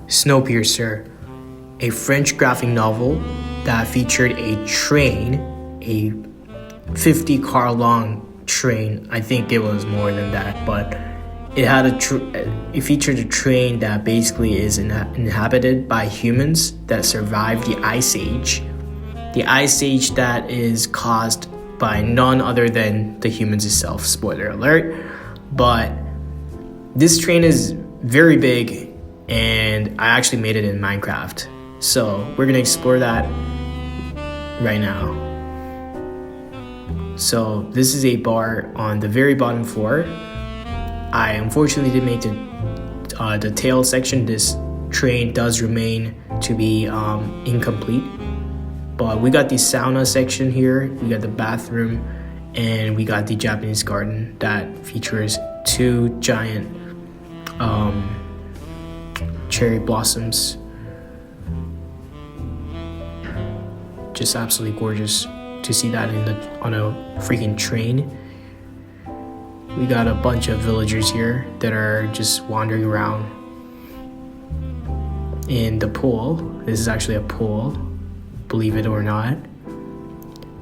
Snowpiercer, a French graphic novel that featured a train, a 50-car long train. I think it was more than that, but it featured a train that basically is inhabited by humans that survived the Ice Age. The Ice Age that is caused by none other than the humans itself. Spoiler alert. But this train is very big, and I actually made it in Minecraft. So we're gonna explore that right now. So this is a bar on the very bottom floor. I unfortunately didn't make the tail section. This train does remain to be incomplete. But we got the sauna section here, we got the bathroom, and we got the Japanese garden that features 2 giant cherry blossoms. Just absolutely gorgeous to see that on a freaking train. We got a bunch of villagers here that are just wandering around in the pool. This is actually a pool, believe it or not.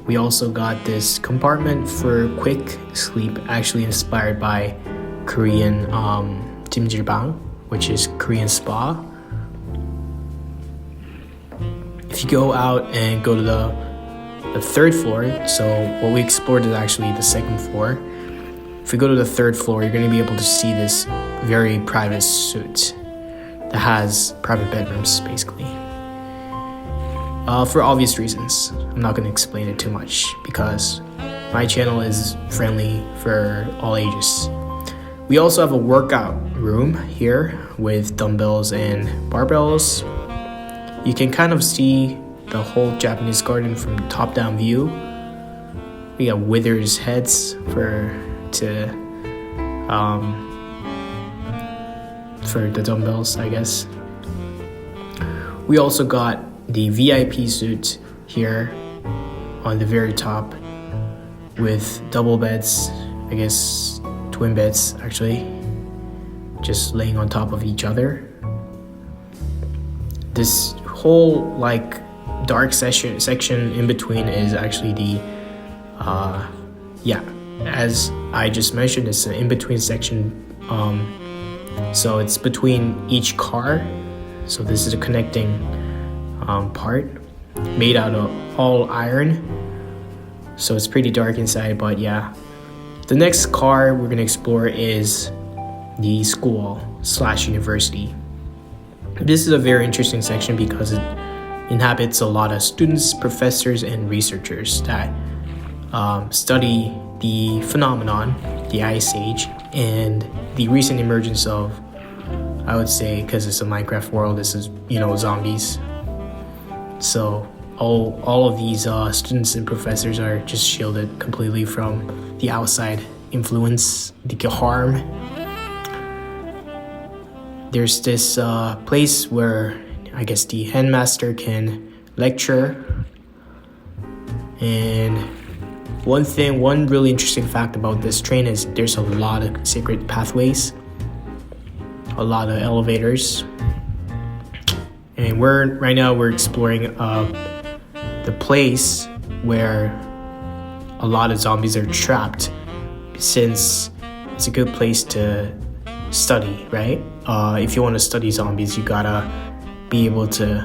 We also got this compartment for quick sleep, actually inspired by Korean jjimjilbang, which is Korean spa. If you go out and go to the 3rd floor, so what we explored is actually the 2nd floor. If you go to the 3rd floor, you're going to be able to see this very private suite that has private bedrooms, basically. For obvious reasons. I'm not going to explain it too much because my channel is friendly for all ages. We also have a workout room here with dumbbells and barbells. You can kind of see the whole Japanese garden from top-down view. We got withers heads for the dumbbells, I guess. We also got the VIP suite here on the very top with double beds, I guess twin beds actually, just laying on top of each other. This whole like dark section in between is actually the as I just mentioned, it's an in-between section, so it's between each car. So this is a connecting part made out of all iron, so it's pretty dark inside. But yeah, the next car we're gonna explore is the school/university. This is a very interesting section because it inhabits a lot of students, professors, and researchers that study the phenomenon, the Ice Age, and the recent emergence of, I would say, because it's a Minecraft world, this is, zombies. So all of these students and professors are just shielded completely from the outside influence, the harm. There's this place where I guess the headmaster can lecture. And one really interesting fact about this train is there's a lot of secret pathways, a lot of elevators. And right now we're exploring the place where a lot of zombies are trapped, since it's a good place to study, right? If you want to study zombies, you gotta be able to,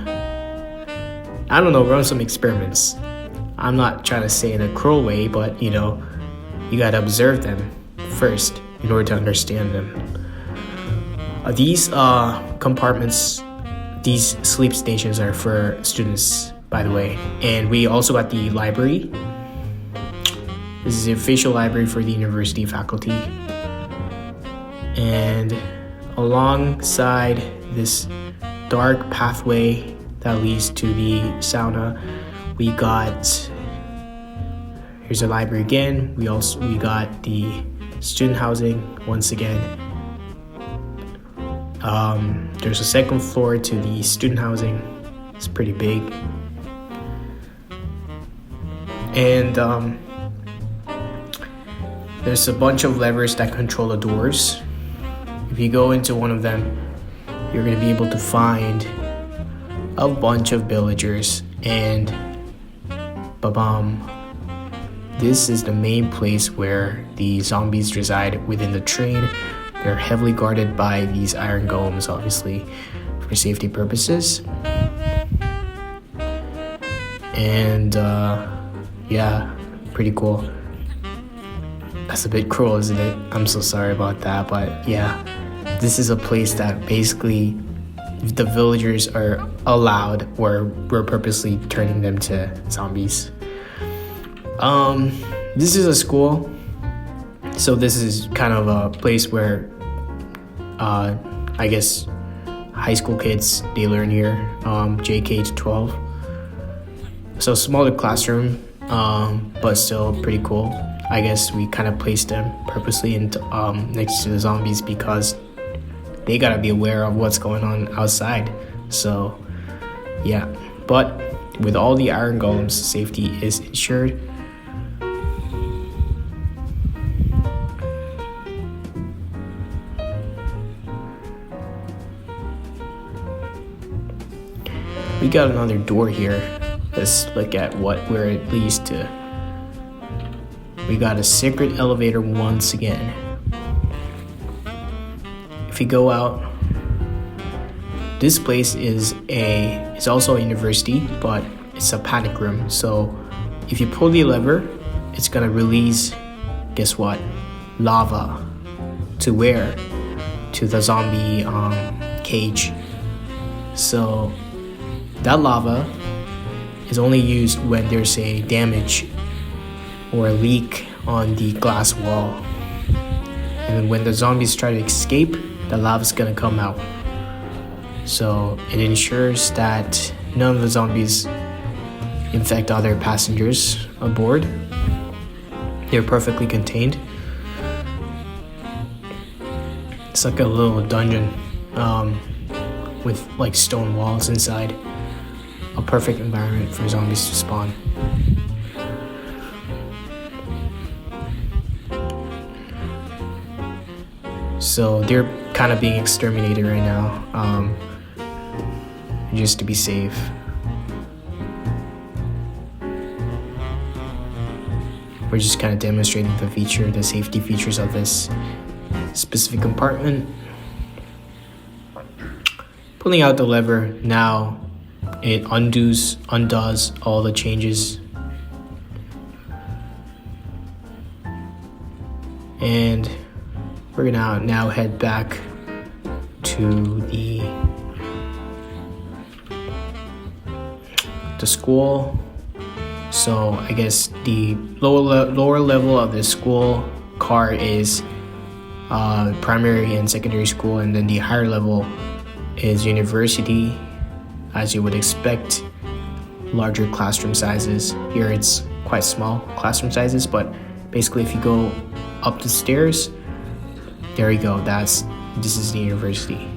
run some experiments. I'm not trying to say in a cruel way, but you gotta observe them first in order to understand them. These compartments, these sleep stations are for students, by the way. And we also got the library. This is the official library for the university faculty. And alongside this dark pathway that leads to the sauna, we got, here's the library again. We got the student housing once again. There's a 2nd floor to the student housing. It's pretty big. And there's a bunch of levers that control the doors. If you go into one of them, you're gonna be able to find a bunch of villagers, and ba-bam, this is the main place where the zombies reside within the train. They're heavily guarded by these iron golems, obviously, for safety purposes. And yeah, pretty cool. That's a bit cruel, isn't it? I'm so sorry about that, but yeah, this is a place that basically the villagers are allowed, or we're purposely turning them to zombies. This is a school, so this is kind of a place where I guess high school kids, they learn here, JK to 12. So smaller classroom, but still pretty cool. I guess we kind of placed them purposely next to the zombies because they gotta be aware of what's going on outside. So yeah, but with all the iron golems, safety is ensured. We got another door here. Let's look at where it leads to. We got a secret elevator once again. If you go out, this place is also a university, but it's a panic room. So if you pull the lever, it's gonna release, guess what? Lava. To where? To the zombie cage. So that lava is only used when there's a damage or a leak on the glass wall. And when the zombies try to escape, the lava's gonna come out. So it ensures that none of the zombies infect other passengers aboard. They're perfectly contained. It's like a little dungeon with like stone walls inside. A perfect environment for zombies to spawn. So they're kind of being exterminated right now, just to be safe. We're just kind of demonstrating the safety features of this specific compartment. Pulling out the lever now, it undoes all the changes. And we're gonna now head back to the school. So I guess the lower level of the school car is primary and secondary school, and then the higher level is university. As you would expect, larger classroom sizes. Here it's quite small classroom sizes, but basically if you go up the stairs, there you go, this is the university.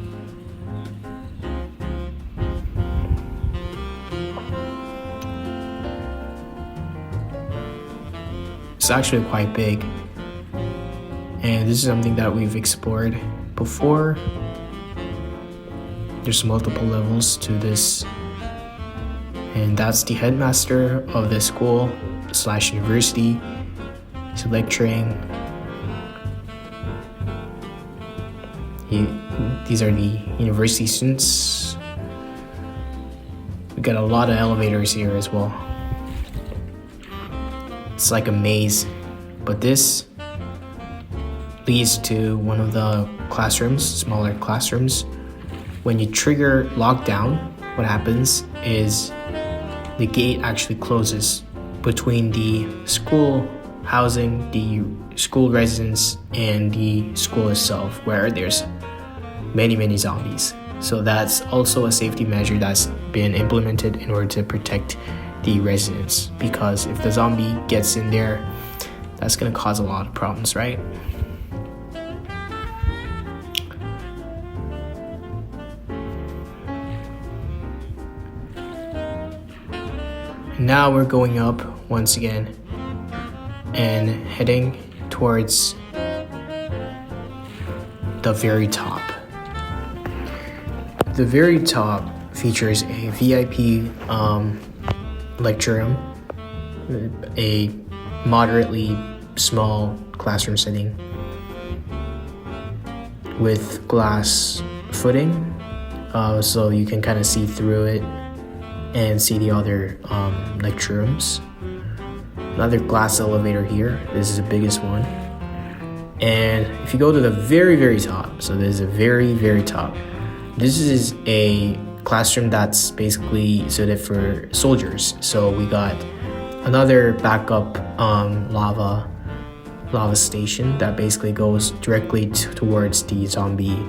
It's actually quite big, and this is something that we've explored before. There's multiple levels to this, and that's the headmaster of the school / university. He's lecturing. These are the university students. We got a lot of elevators here as well. It's like a maze, but this leads to one of the classrooms, smaller classrooms. When you trigger lockdown, what happens is the gate actually closes between the school housing, the school residence, and the school itself, where there's many zombies. So that's also a safety measure that's been implemented in order to protect the residents, because if the zombie gets in there, that's gonna cause a lot of problems, right? Now we're going up once again and heading towards the very top. the very top features a VIP lecture room, a moderately small classroom setting with glass footing, so you can kind of see through it and see the other lecture rooms. Another glass elevator here. This is the biggest one. And if you go to the very, very top, so there's a very, very top, this is a classroom that's basically suited for soldiers. So we got another backup lava station that basically goes directly towards the zombie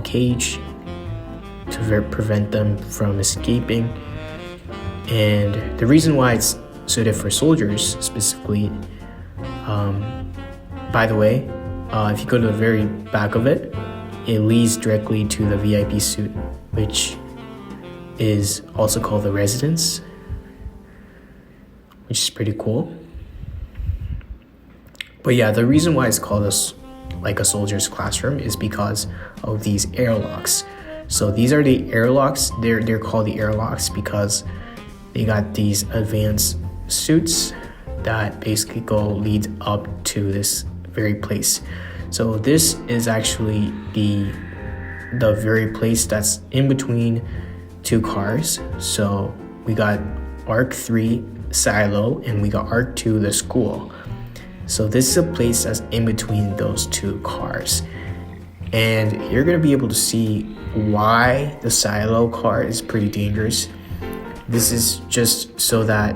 cage to prevent them from escaping. And the reason why it's suited for soldiers specifically, by the way, if you go to the very back of it, it leads directly to the VIP suite, which is also called the residence, which is pretty cool. But yeah, the reason why it's called like a soldier's classroom is because of these airlocks. So these are the airlocks. They're called the airlocks because they got these advanced suits that basically lead up to this very place. So this is actually the very place that's in between two cars. So we got Arc 3 silo and we got Arc 2 the school. So this is a place that's in between those two cars. And you're gonna be able to see why the silo car is pretty dangerous. This is just so that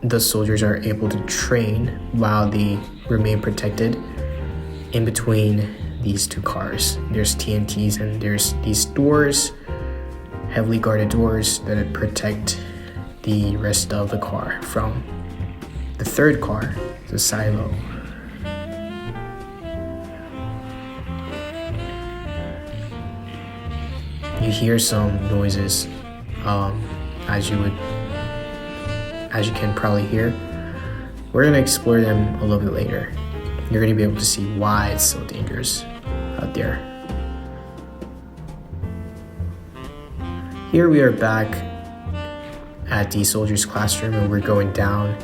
the soldiers are able to train while they remain protected in between these two cars. There's TNTs and there's these doors, heavily guarded doors that protect the rest of the car from the third car, the silo. You hear some noises, as you can probably hear. We're gonna explore them a little bit later. You're gonna be able to see why it's so dangerous out there. Here we are back at the soldiers' classroom, and we're going down,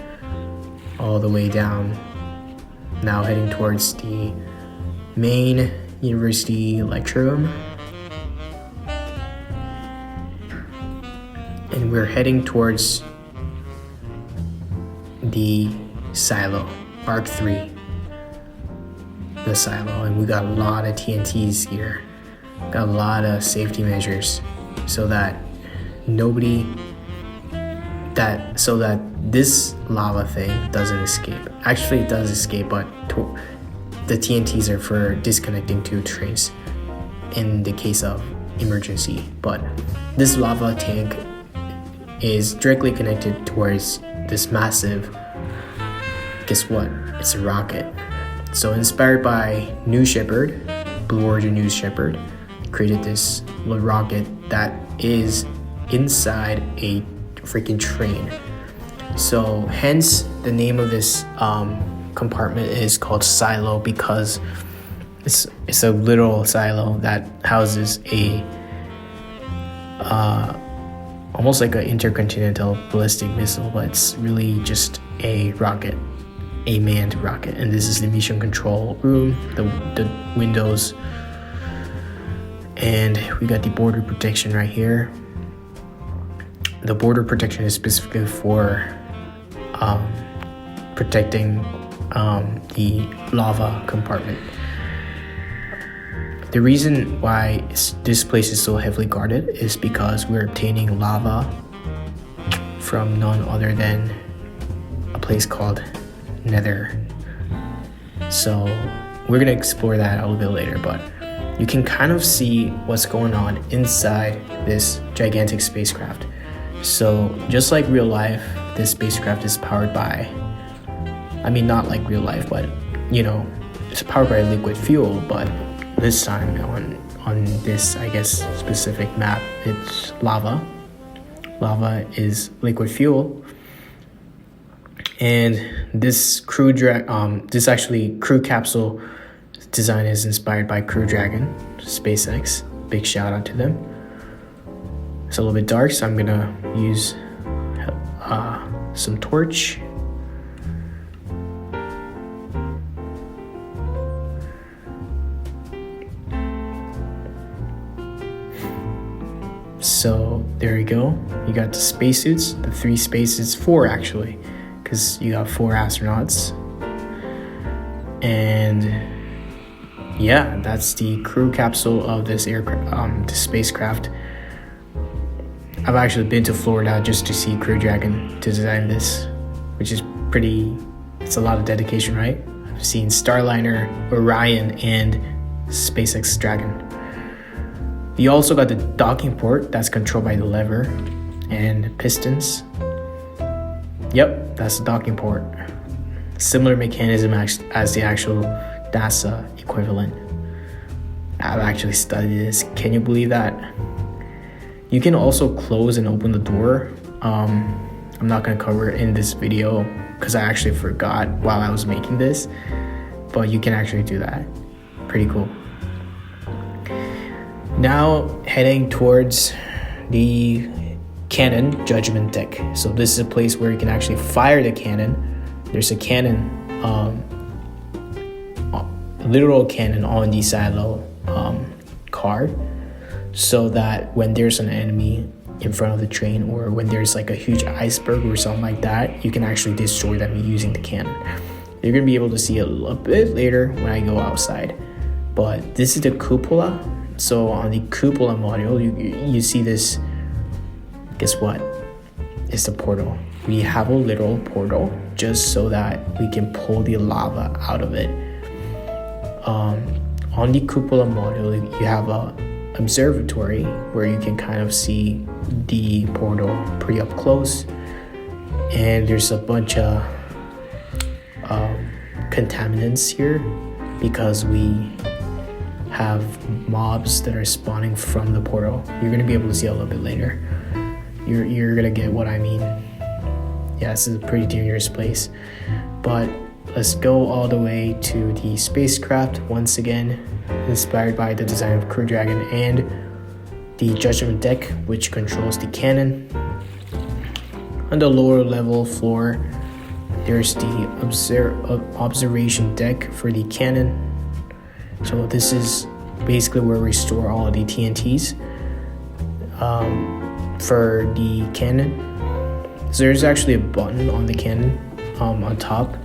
all the way down, now heading towards the main university lecture room. And we're heading towards the silo, Arc 3, the silo, and we got a lot of TNTs here. Got a lot of safety measures so that this lava thing doesn't escape. Actually, it does escape, but the TNTs are for disconnecting two trains in the case of emergency. But this lava tank is directly connected towards this massive, guess what? It's a rocket. So inspired by New Shepard, Blue Origin New Shepard, created this little rocket that is inside a freaking train. So hence the name of this compartment is called silo, because it's a literal silo that houses a almost like an intercontinental ballistic missile, but it's really just a rocket, a manned rocket. And this is the mission control room, the windows, and we got the border protection right here. The border protection is specifically for protecting the lava compartment. The reason why this place is so heavily guarded is because we're obtaining lava from none other than a place called Nether. So we're gonna explore that a little bit later, but you can kind of see what's going on inside this gigantic spacecraft. So just like real life, this spacecraft is powered by, I mean, not like real life, but you know, it's powered by liquid fuel. But this time on this, I guess, specific map, it's lava. Lava is liquid fuel. And this crew capsule design is inspired by Crew Dragon, SpaceX. big shout out to them. It's a little bit dark, so I'm gonna use some torch. So there you go. You got the spacesuits, the 3 spacesuits, 4 actually, because you got 4 astronauts. And yeah, that's the crew capsule of this aircraft, this spacecraft. I've actually been to Florida just to see Crew Dragon to design this, which is it's a lot of dedication, right? I've seen Starliner, Orion, and SpaceX Dragon. You also got the docking port that's controlled by the lever and pistons. Yep, that's the docking port. Similar mechanism as the actual NASA equivalent. I've actually studied this. Can you believe that? You can also close and open the door. I'm not gonna cover it in this video because I actually forgot while I was making this, but you can actually do that. Pretty cool. Now heading towards the cannon judgment deck. So this is a place where you can actually fire the cannon. There's a cannon, literal cannon on the silo car, so that when there's an enemy in front of the train, or when there's like a huge iceberg or something like that, you can actually destroy them using the cannon. You're gonna be able to see it a little bit later when I go outside. But this is the cupola. So on the cupola module, you see this. Guess what? It's the portal. We have a literal portal just so that we can pull the lava out of it. On the cupola module, you have a observatory where you can kind of see the portal pretty up close, and there's a bunch of contaminants here because we have mobs that are spawning from the portal. You're gonna be able to see a little bit later. You're gonna get what I mean. Yeah, this is a pretty dangerous place. But let's go all the way to the spacecraft once again, inspired by the design of Crew Dragon and the judgment deck, which controls the cannon. On the lower level floor, there's the observation deck for the cannon. So this is basically where we store all of the TNTs for the cannon. So there's actually a button on the cannon on top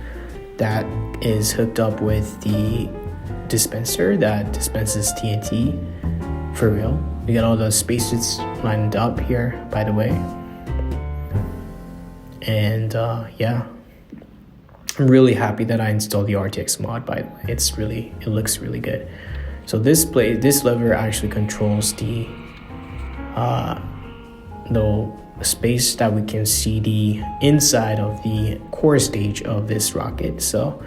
that is hooked up with the dispenser that dispenses TNT for real. We got all the spacesuits lined up here, by the way. And yeah, I'm really happy that I installed the RTX mod, by the way. It looks really good. So this lever actually controls the space that we can see the inside of the core stage of this rocket. So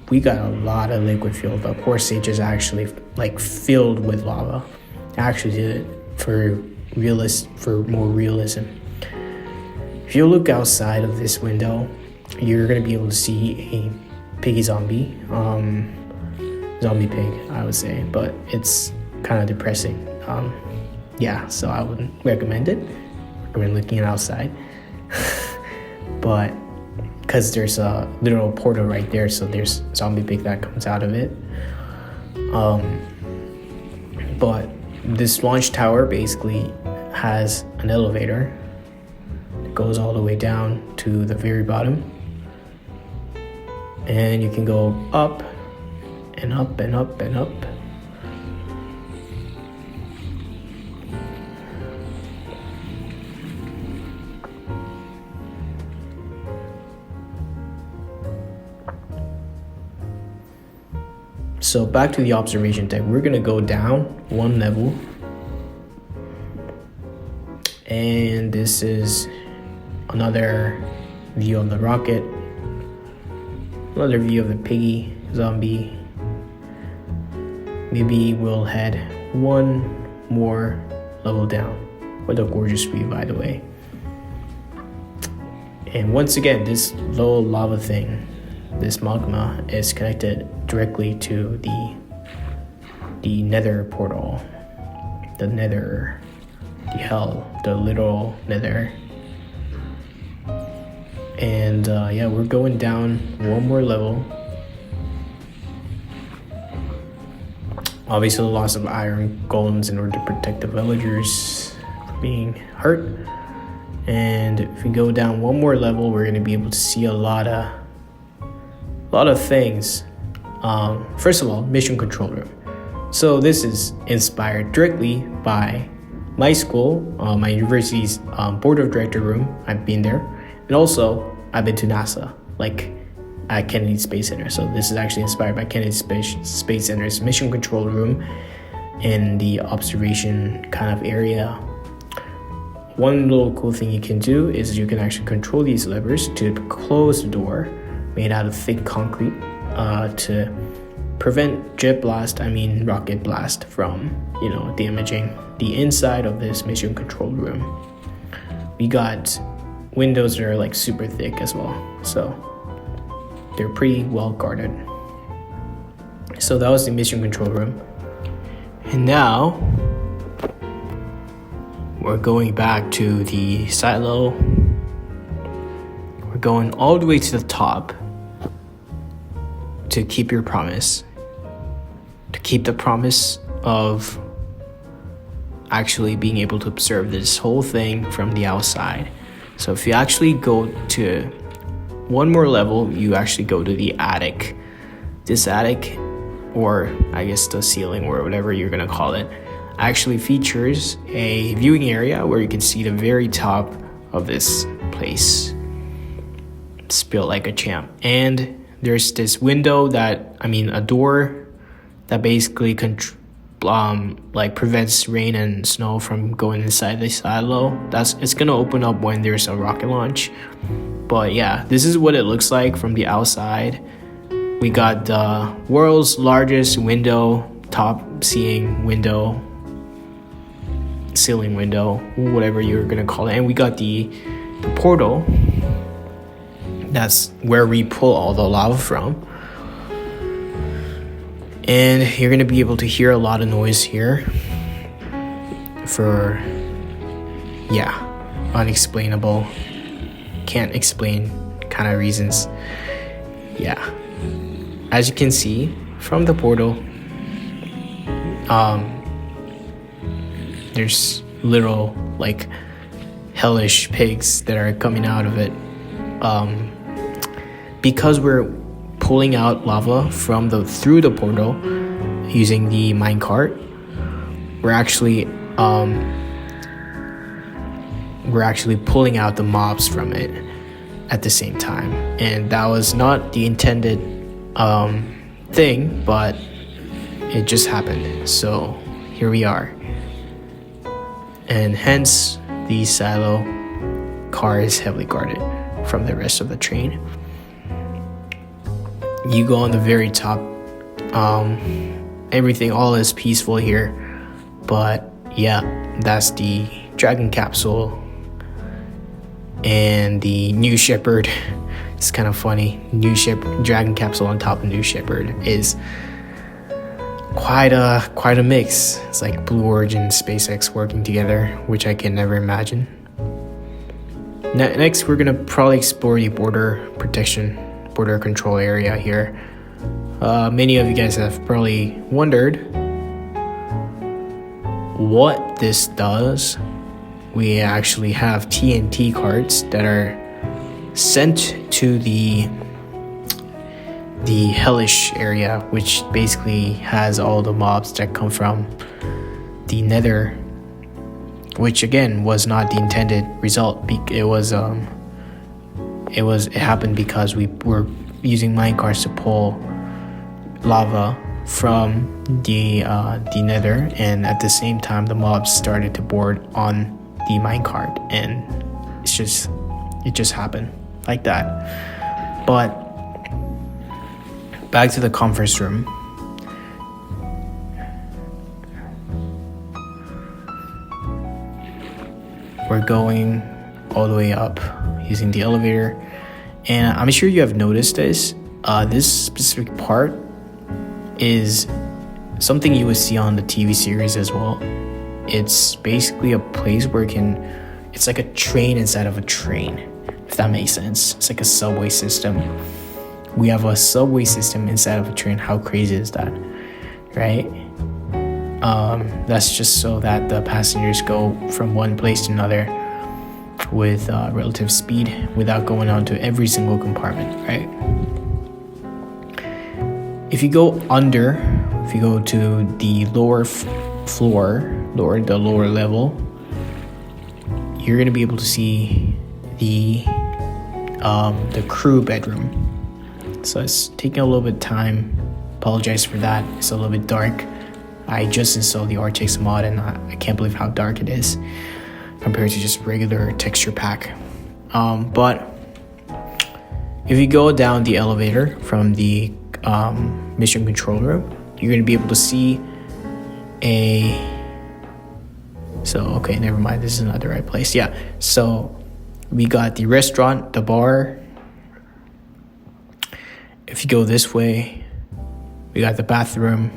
we got a lot of liquid fuel. The core stage is actually like filled with lava. I actually did it for more realism. If you look outside of this window, you're gonna be able to see a piggy zombie pig, I would say, but it's kind of depressing. Yeah, so I wouldn't recommend it. Recommend looking outside. But because there's a literal portal right there, so there's zombie pig that comes out of it. But this launch tower basically has an elevator that goes all the way down to the very bottom, and you can go up and up and up and up. So back to the observation deck, we're gonna go down one level, and this is another view of the rocket, another view of the piggy zombie. Maybe we'll head one more level down. What a gorgeous view, by the way. And once again, this little lava thing, this magma, is connected directly to the nether portal. the nether, the hell, the literal nether. And yeah, we're going down one more level. Obviously, the loss of iron golems in order to protect the villagers from being hurt. And if we go down one more level, we're gonna be able to see a lot of things. First of all, mission control room. So this is inspired directly by my school, my university's board of director room. I've been there, and also I've been to NASA, like at Kennedy Space Center. So this is actually inspired by Kennedy Space Center's mission control room in the observation kind of area. One little cool thing you can do is you can actually control these levers to close the door made out of thick concrete to prevent rocket blast from, damaging the inside of this mission control room. We got windows that are like super thick as well, so they're pretty well guarded. So that was the mission control room. And now we're going back to the silo. We're going all the way to the top to keep your promise. To keep the promise of actually being able to observe this whole thing from the outside. So if you actually go to one more level, you actually go to the attic. This attic, or I guess the ceiling or whatever you're gonna call it, actually features a viewing area where you can see the very top of this place. It's built like a champ. And there's this window a door that basically prevents rain and snow from going inside the silo. It's gonna open up when there's a rocket launch. But yeah, this is what it looks like from the outside. We got the world's largest window, top seeing window, ceiling window, whatever you're gonna call it. And we got the portal. That's where we pull all the lava from. And you're gonna be able to hear a lot of noise here for, unexplainable, can't explain kind of reasons. Yeah. As you can see from the portal, there's little hellish pigs that are coming out of it. Because we're pulling out lava through the portal using the minecart, we're actually pulling out the mobs from it at the same time. And that was not the intended thing, but it just happened. So here we are. And hence the silo car is heavily guarded from the rest of the train. You go on the very top, everything all is peaceful here, but yeah, that's the dragon capsule and the New Shepard. It's kind of funny. Dragon capsule on top of New Shepard is quite a mix. It's like Blue Origin and SpaceX working together, which I can never imagine. Next, we're gonna probably explore the border control area here. Many of you guys have probably wondered what this does. We actually have TNT carts that are sent to the hellish area, which basically has all the mobs that come from the nether, which again was not the intended result. It happened because we were using minecarts to pull lava from the nether, and at the same time the mobs started to board on the minecart, and it just happened like that. But back to the conference room. We're going all the way up using the elevator, and I'm sure you have noticed this. This specific part is something you would see on the TV series as well. it's basically a place where it's like a train inside of a train, if that makes sense. It's like a subway system. We have a subway system inside of a train. How crazy is that, right? That's just so that the passengers go from one place to another with relative speed without going on to every single compartment, right? If you go to the lower the lower level, you're gonna be able to see the crew bedroom. So it's taking a little bit of time. Apologize for that. It's a little bit dark. I just installed the RTX mod and I can't believe how dark it is compared to just regular texture pack. But if you go down the elevator from the mission control room, you're going to be able to see okay, never mind, this is not the right place. Yeah, so we got the restaurant, the bar. If you go this way, we got the bathroom,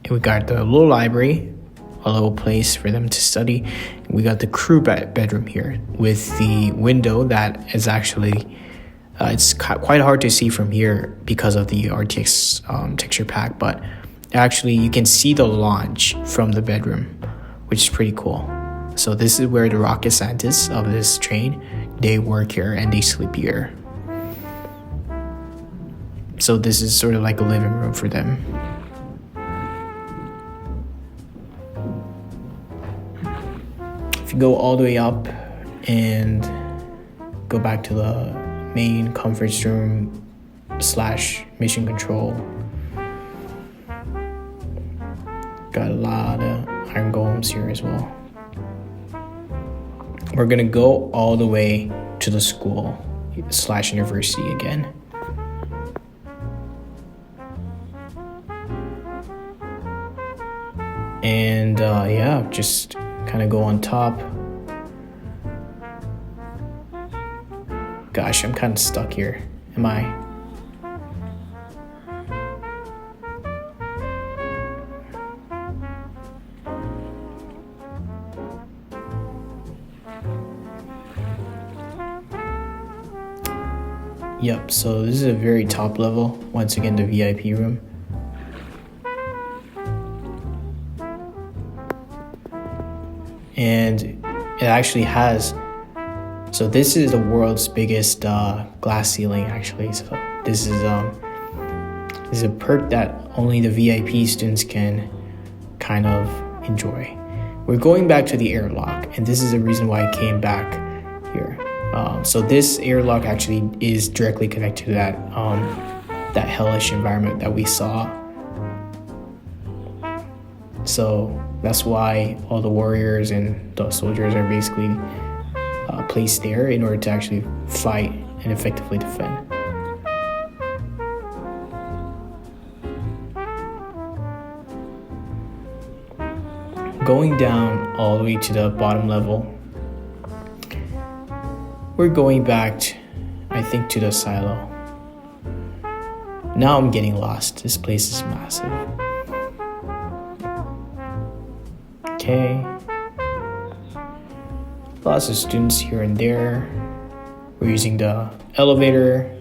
and we got the little library, a little place for them to study. We got the crew bedroom here with the window that is actually it's quite hard to see from here because of the RTX texture pack, but actually you can see the launch from the bedroom, which is pretty cool. So this is where the rocket scientists of this train, they work here and they sleep here. So this is sort of like a living room for them. If you go all the way up and go back to the main conference room / mission control, got a lot of iron golems here as well. We're gonna go all the way to the school / university again. And yeah, just kind of go on top. Gosh, I'm kind of stuck here. Am I? Yep, so this is a very top level. Once again, the VIP room. And it actually has, so this is the world's biggest glass ceiling actually. So this is a perk that only the VIP students can kind of enjoy. We're going back to the airlock, and this is the reason why I came back here. So this airlock actually is directly connected to that hellish environment that we saw. So that's why all the warriors and the soldiers are basically placed there in order to actually fight and effectively defend. Going down all the way to the bottom level, we're going back, I think, to the silo. Now I'm getting lost. This place is massive. Okay. Lots of students here and there. We're using the elevator.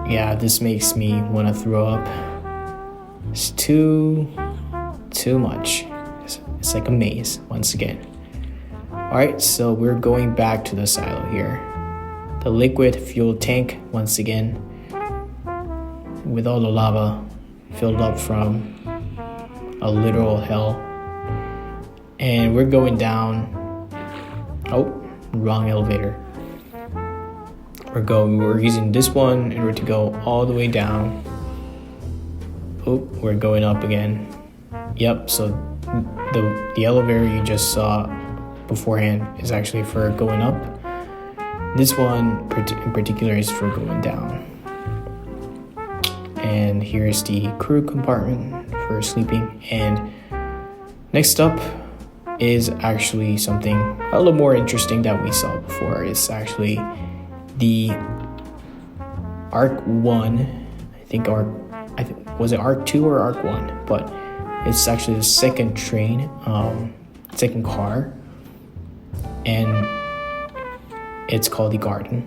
Yeah, this makes me want to throw up. It's too much. It's like a maze once again. Alright, so we're going back to the silo here. The liquid fuel tank once again, with all the lava filled up from a literal hell. And we're going down. Oh, wrong elevator. We're using this one in order to go all the way down. Oh, we're going up again. Yep, so the elevator you just saw beforehand is actually for going up. This one in particular is for going down. And here's the crew compartment for sleeping. And next up is actually something a little more interesting that we saw before. It's actually the Arc 1. Was it Arc 2 or Arc 1? But It's actually the second train, second car, and it's called the Garden.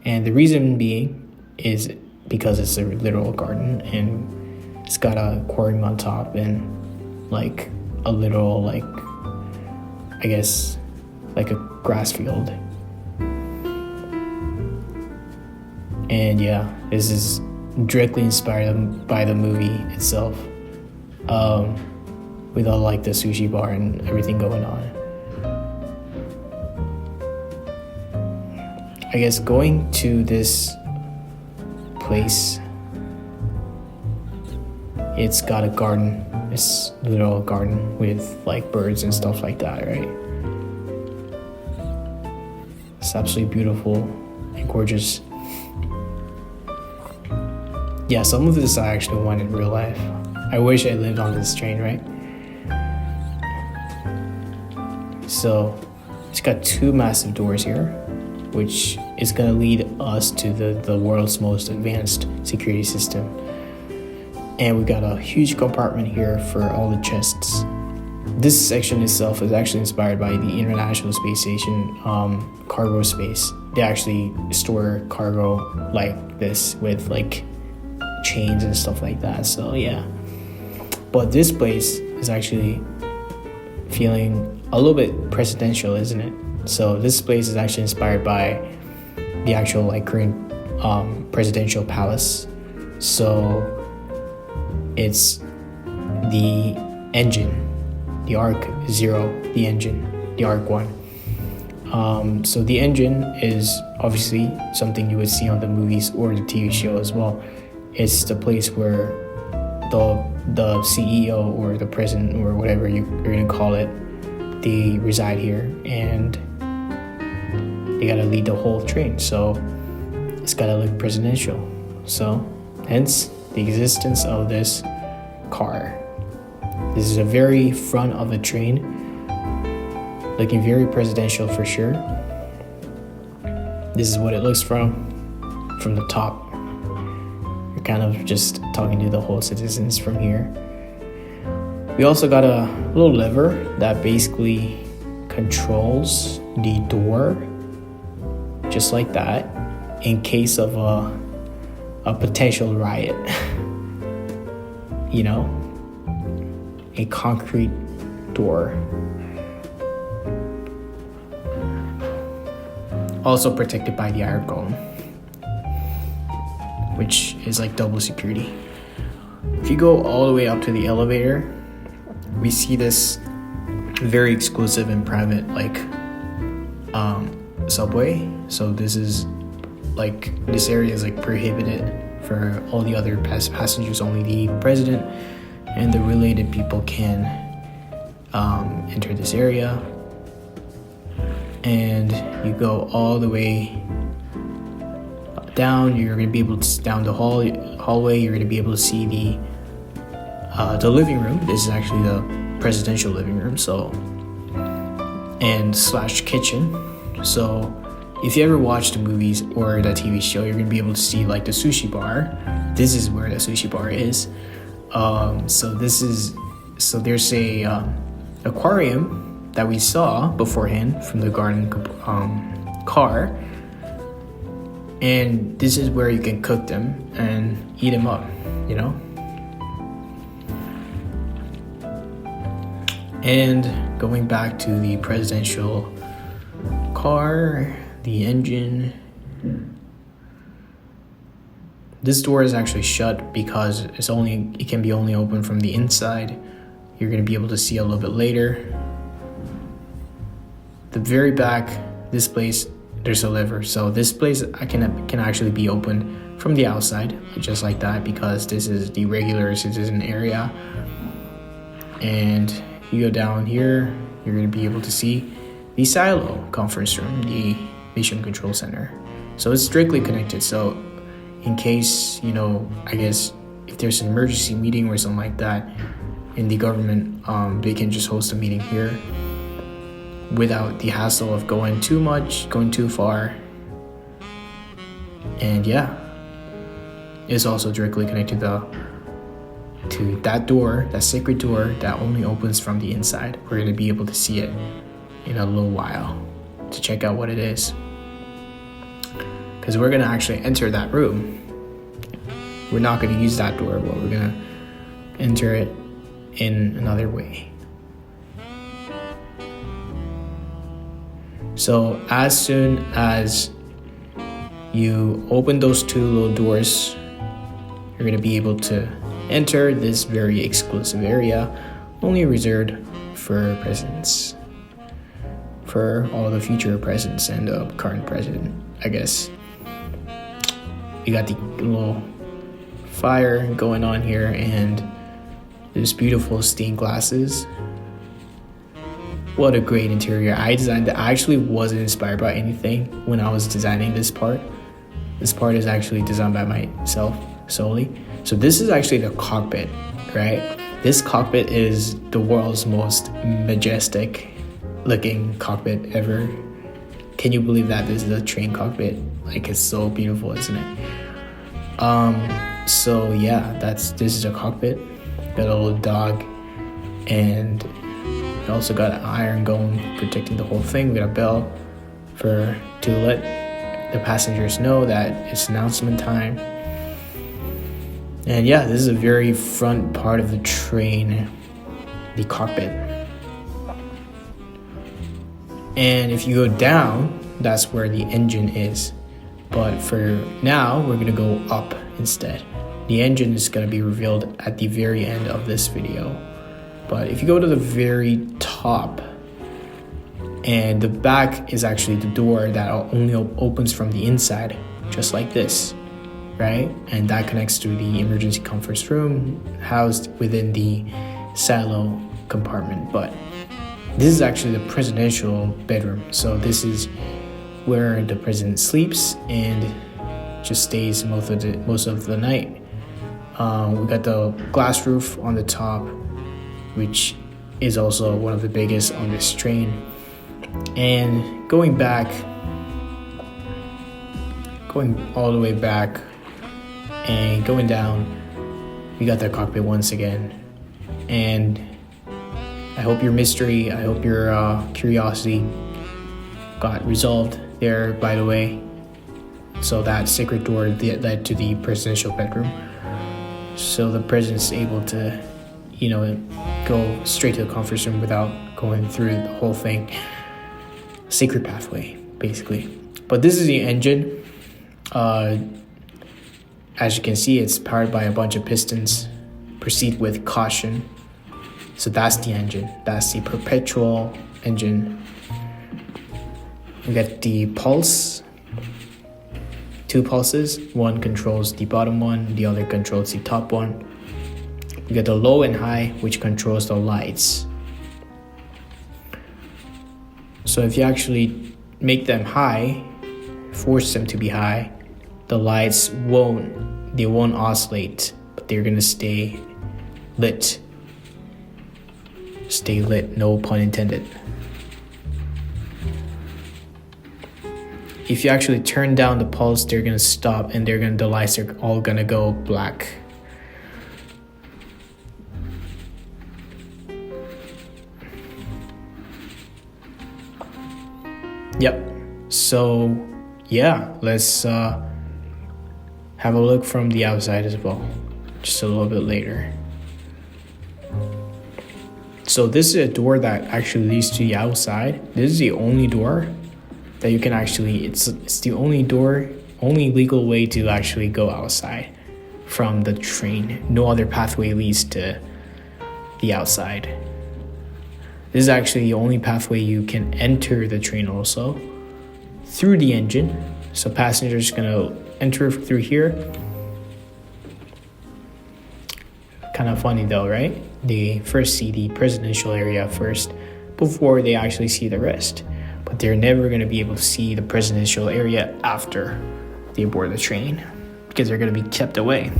And the reason being is because it's a literal garden, and it's got a aquarium on top and like a little, like, I guess, like a grass field. And yeah, this is directly inspired by the movie itself, with all like the sushi bar and everything going on. I guess going to this place, it's got a garden, this little garden with like birds and stuff like that, right? It's absolutely beautiful and gorgeous. Yeah, some of this I actually want in real life. I wish I lived on this train, right? So it's got two massive doors here, which is gonna lead us to the world's most advanced security system. And we got a huge compartment here for all the chests. This section itself is actually inspired by the International Space Station cargo space. They actually store cargo like this with like chains and stuff like that, so yeah. But this place is actually feeling a little bit presidential, isn't it? So this place is actually inspired by the actual like Korean presidential palace. So it's the engine, the Arc Zero, the engine, the Arc One. So the engine is obviously something you would see on the movies or the TV show as well. It's the place where the CEO or the president or whatever you're gonna call it, they reside here, and they gotta lead the whole train. So it's gotta look presidential. So hence the existence of this car. This is a very front of the train, looking very presidential for sure. This is what it looks from the top. You're kind of just talking to the whole citizens from here. We also got a little lever that basically controls the door, just like that, in case of a potential riot. You know, a concrete door. Also protected by the iron column, which is like double security. If you go all the way up to the elevator, we see this very exclusive and private like subway. So this is like, this area is like prohibited for all the other passengers. Only the president and the related people can enter this area. And you go all the way down, you're going to be able to, down the hallway, you're going to be able to see the living room. This is actually the presidential living room, so, and slash kitchen. So if you ever watch the movies or the TV show, you're going to be able to see like the sushi bar. This is where the sushi bar is. So there's a aquarium that we saw beforehand from the garden car, and this is where you can cook them and eat them up, you know. And going back to the presidential car, the engine, this door is actually shut because it can be only open from the inside. You're going to be able to see a little bit later. The very back, this place, there's a lever. So this place can actually be opened from the outside, just like that, because this is the regular citizen area. And you go down here, you're going to be able to see the silo conference room, the mission control center. So it's strictly connected. So in case, you know, I guess if there's an emergency meeting or something like that in the government, they can just host a meeting here without the hassle of going too far. And yeah, it's also directly connected to to that door, that secret door that only opens from the inside. We're going to be able to see it in a little while to check out what it is. Because we're going to actually enter that room. We're not going to use that door, but we're going to enter it in another way. So as soon as you open those two little doors, you're going to be able to enter this very exclusive area, only reserved for presidents, for all the future presidents and the current president, I guess. You got the little fire going on here and this beautiful stained glasses. What a great interior. I designed that. I actually wasn't inspired by anything when I was designing this part. This part is actually designed by myself solely. So this is actually the cockpit, right? This cockpit is the world's most majestic looking cockpit ever. Can you believe that this is a train cockpit? Like, it's so beautiful, isn't it? So yeah, this is a cockpit. Got a little dog, and we also got an iron going protecting the whole thing. We got a bell to let the passengers know that it's announcement time. And yeah, this is a very front part of the train, the cockpit. And if you go down, that's where the engine is. But for now, we're gonna go up instead. The engine is gonna be revealed at the very end of this video. But if you go to the very top, and the back is actually the door that only opens from the inside, just like this, right? And that connects to the emergency conference room housed within the silo compartment. But this is actually the presidential bedroom. So this is where the president sleeps and just stays most of the night. We got the glass roof on the top, which is also one of the biggest on this train. And going all the way back and going down, we got the cockpit once again. And I hope your mystery, I hope your curiosity got resolved there, by the way. So that secret door led to the presidential bedroom. So the president's able to, go straight to the conference room without going through the whole thing. Secret pathway, basically. But this is the engine. As you can see, it's powered by a bunch of pistons. Proceed with caution. So that's the engine. That's the perpetual engine. We got the pulse. 2 pulses. One controls the bottom one, the other controls the top one. We got the low and high, which controls the lights. So if you actually make them high, force them to be high, the lights won't oscillate, but they're gonna stay lit. Stay lit, no pun intended. If you actually turn down the pulse, they're gonna stop and the lights are all gonna go black. Yep. So yeah, let's have a look from the outside as well, just a little bit later. So this is a door that actually leads to the outside. This is the only door that you can actually, it's the only legal way to actually go outside from the train. No other pathway leads to the outside. This is actually the only pathway you can enter the train also, through the engine. So passengers gonna enter through here. Kind of funny though, right? They first see the presidential area first before they actually see the rest. But they're never gonna be able to see the presidential area after they board the train, because they're gonna be kept away.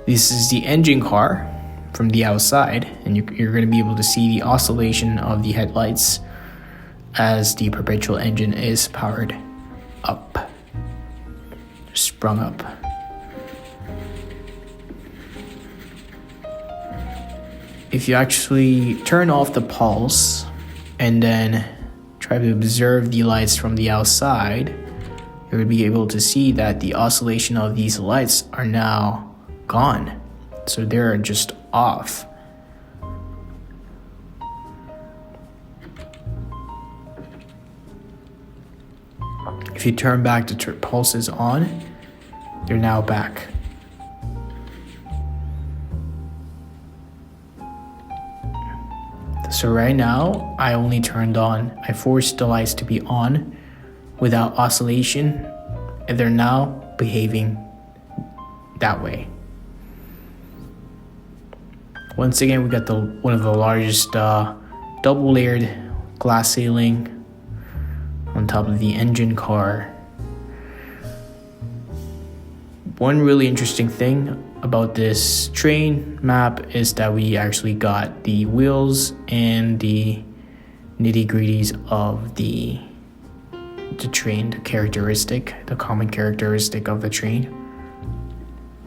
This is the engine car from the outside, and you're going to be able to see the oscillation of the headlights as the perpetual engine is powered up, sprung up. if you actually turn off the pulse and then try to observe the lights from the outside, you will be able to see that the oscillation of these lights are now gone. So they're just off. If you turn back the pulses on, they're now back. So right now, I forced the lights to be on without oscillation, and they're now behaving that way. Once again, we got one of the largest double layered glass ceiling on top of the engine car. One really interesting thing about this train map is that we actually got the wheels and the nitty-gritties of the train, the common characteristic of the train.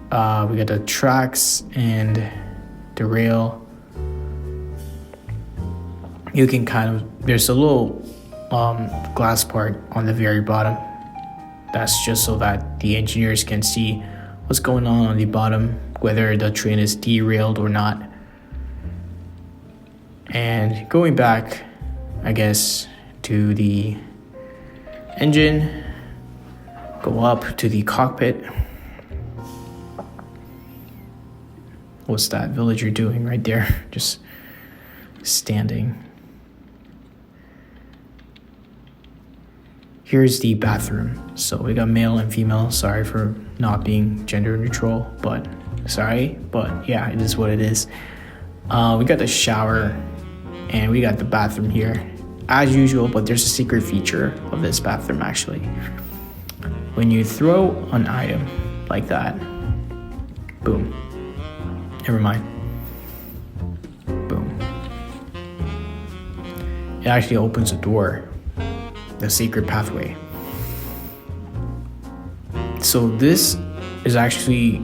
We got the tracks and the rail. You can there's a little glass part on the very bottom. That's just so that the engineers can see what's going on the bottom, whether the train is derailed or not. And going back, I guess, to the engine, go up to the cockpit. What's that villager doing right there? Just standing. Here's the bathroom. So we got male and female. Sorry for not being gender neutral, but yeah, it is what it is. We got the shower and we got the bathroom here as usual, but there's a secret feature of this bathroom actually. When you throw an item like that, boom, never mind, boom, it actually opens a door, the secret pathway. So this is actually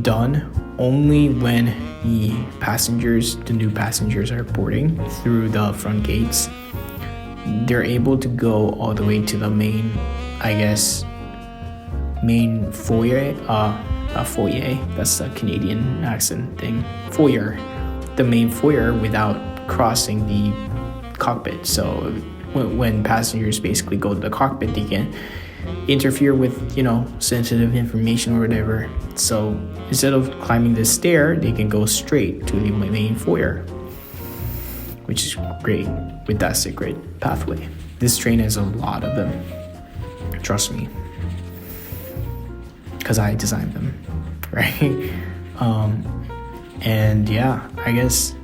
done only when the new passengers are boarding through the front gates. They're able to go all the way to the main foyer. Foyer, that's a Canadian accent thing. Foyer, the main foyer, without crossing the cockpit. So when passengers basically go to the cockpit, they can interfere with, sensitive information or whatever. So instead of climbing the stair, they can go straight to the main foyer, which is great with that secret pathway. This train has a lot of them, trust me, because I designed them, right? And yeah, I guess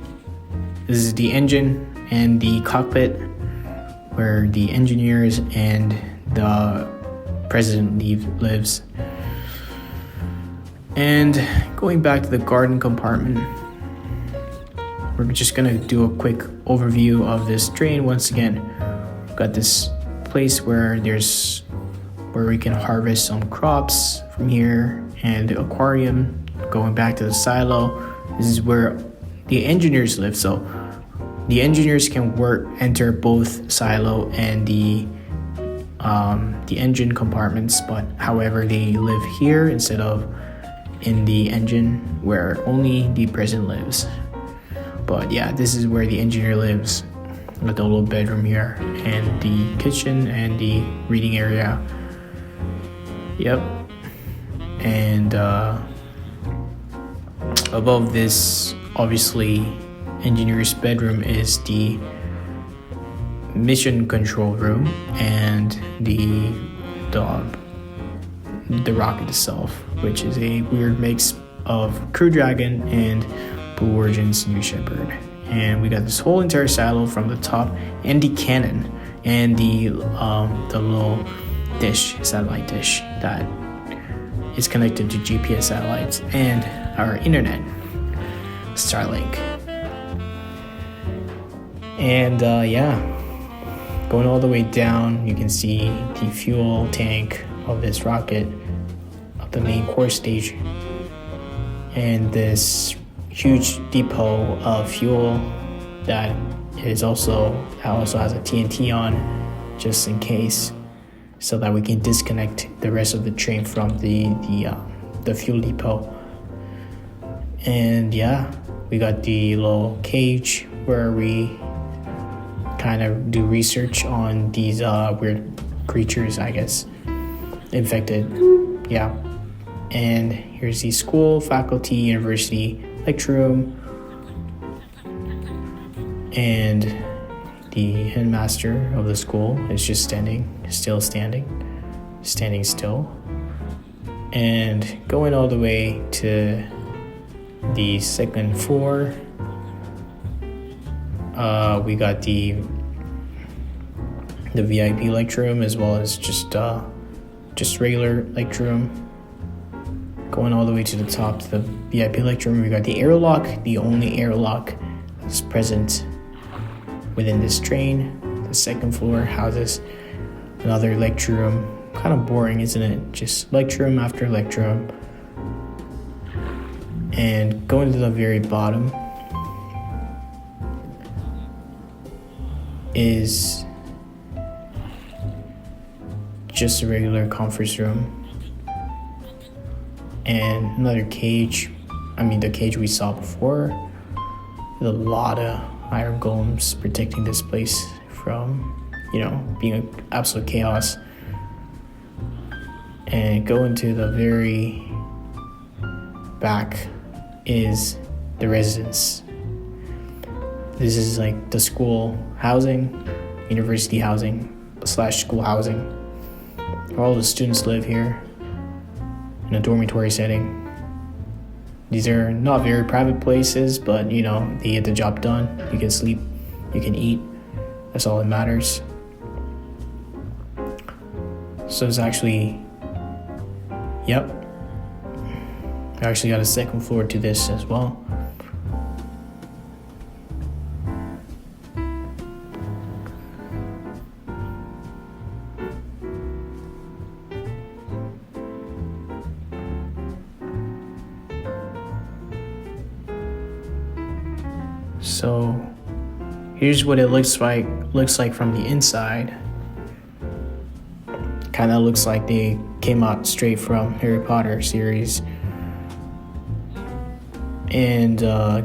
this is the engine and the cockpit where the engineers and the president lives. And going back to the garden compartment, we're just gonna do a quick overview of this train. Once again, we've got this place where we can harvest some crops from here, and the aquarium. Going back to the silo, this is where the engineers live. So the engineers can enter both silo and the engine compartments, but however they live here instead of in the engine where only the president lives. But yeah, this is where the engineer lives. Got the little bedroom here and the kitchen and the reading area. Yep. And above this, obviously, engineer's bedroom is the mission control room and the rocket itself, which is a weird mix of Crew Dragon and Blue Origin's New Shepard. And we got this whole entire silo from the top, and the cannon, and the little satellite dish that is connected to GPS satellites and our internet, Starlink. And going all the way down, you can see the fuel tank of this rocket of the main core stage, and this huge depot of fuel that also has a TNT on, just in case, so that we can disconnect the rest of the train from the fuel depot. And yeah, we got the little cage where we kind of do research on these weird creatures, I guess, infected. Yeah. And here's the school, faculty, university, lecture room, and the headmaster of the school is just standing still. And going all the way to the second floor, we got the VIP lecture room, as well as just regular lecture room. Going all the way to the top to the VIP lecture room, we got the airlock, the only airlock that's present within this train. The second floor houses another lecture room. Kind of boring, isn't it? Just lecture room after lecture room. And going to the very bottom is just a regular conference room. And another cage, the cage we saw before, with a lot of iron golems protecting this place from, being an absolute chaos. And going to the very back is the residence. This is like the school housing, university housing / school housing. All the students live here in a dormitory setting. These are not very private places, but they get the job done. You can sleep, you can eat. That's all that matters. So it's actually, we actually got a second floor to this as well. So here's what it looks like from the inside. Kind of looks like they came out straight from Harry Potter series. And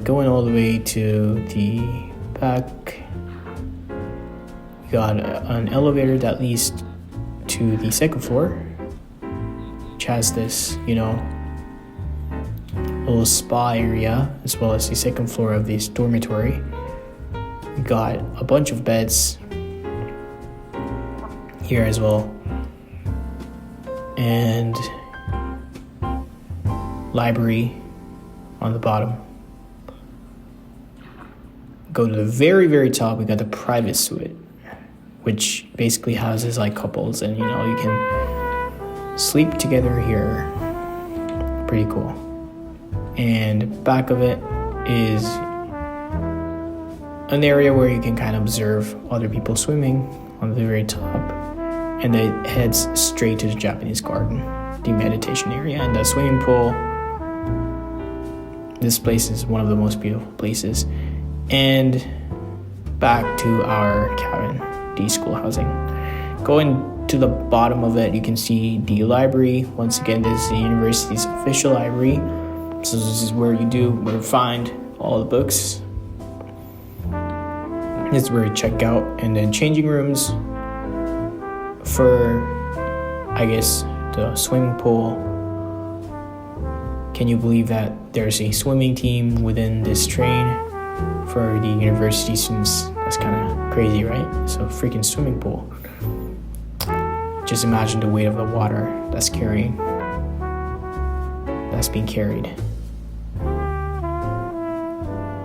going all the way to the back, we got an elevator that leads to the second floor, which has this, little spa area, as well as the second floor of this dormitory. We got a bunch of beds here as well, and library on the bottom. Go to the very, very top, we got the private suite, which basically houses like couples, and you can sleep together here. Pretty cool. And back of it is an area where you can kind of observe other people swimming on the very top, and it heads straight to the Japanese garden, the meditation area, and the swimming pool. This place is one of the most beautiful places. And back to our cabin, the school housing. Going to the bottom of it, you can see the library. Once again, this is the university's official library. So this is where you find all the books. This is where you check out, and then changing rooms for, I guess, the swimming pool. Can you believe that there's a swimming team within this train for the university students? That's kind of crazy, right? So freaking swimming pool. Just imagine the weight of the water that's being carried.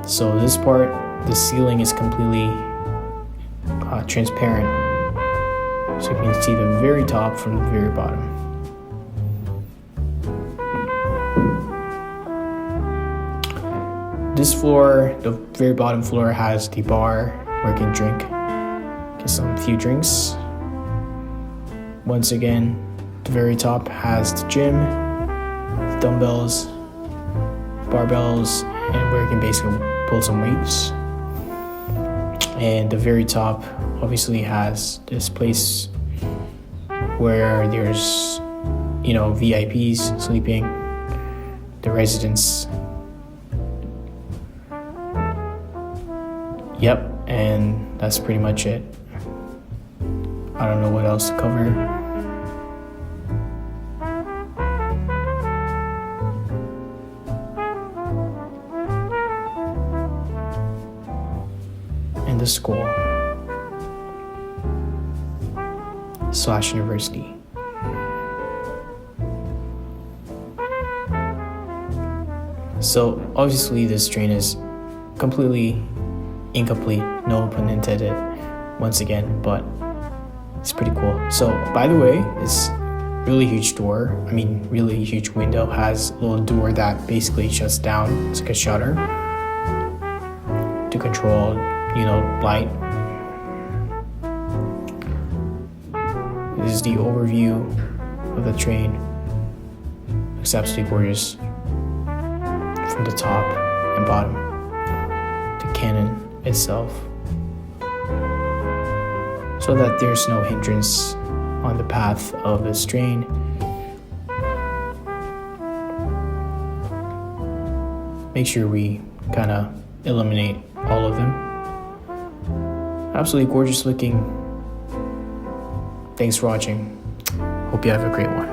So this part, the ceiling is completely transparent. So you can see the very top from the very bottom. This floor, the very bottom floor, has the bar where you can get some few drinks. Once again, the very top has the gym, dumbbells, barbells, and where you can basically pull some weights. And the very top obviously has this place where there's, you know, VIPs sleeping, the residents. Yep, and that's pretty much it. I don't know what else to cover. And the school / university. So obviously this train is completely incomplete, no pun intended once again, but it's pretty cool. So by the way, this really huge door, really huge window has a little door that basically shuts down. It's like a shutter to control, you know, light. This is the overview of the train. Looks absolutely gorgeous from the top and bottom. The cannon itself, so that there's no hindrance on the path of this train. Make sure we kind of eliminate all of them. Absolutely gorgeous looking. Thanks for watching. Hope you have a great one.